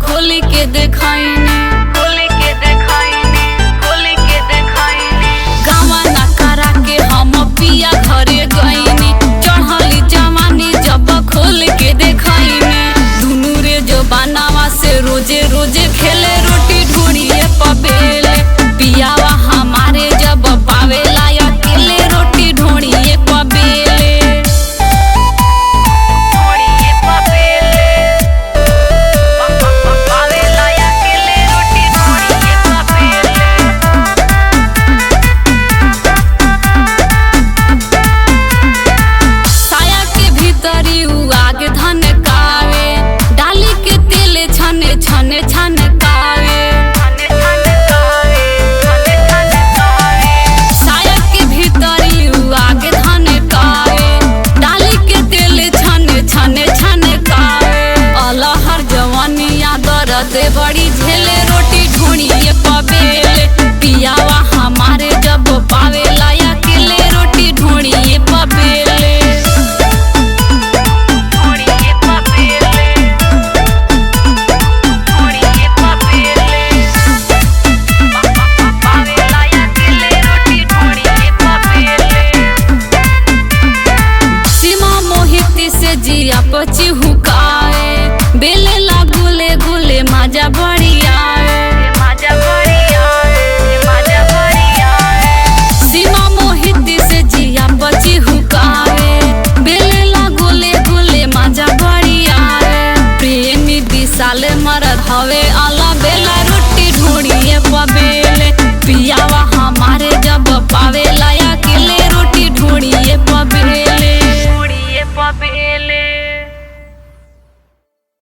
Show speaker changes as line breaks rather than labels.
खोल के देखाइने गावा ना करा के हम पिया घरे गईनी चढ़ली जवानी जब खोल के देखाइने दुनू रे जो बनावा से रोजे रोजे खेले रोटी ढूंढिए पबेले पियावा हमारे जब पावेला अकेले रोटी ढूंढिए पबेले साया के भीतरी उ आगे धन कावे डाली के तेले छने छने छने कावे साया के भीतरी उ आगे धन कावे डाली के तेले छने छने छने कावे अलहर जवानिया दर्द बड़ी झेले रोटी ढूंढिए पबेले पियावा हमारे जब पावेला अकेले रोटी ढूंढिए पबेले सीमा मोहित से जिया पची हुकाए बेले ला गुले गुले माजा बड़ी आए सीमा मोहित से जिया पची हुकाए बेले ला गुले गुले माजा बड़ी आए प्रेमी विशाल मरद हवे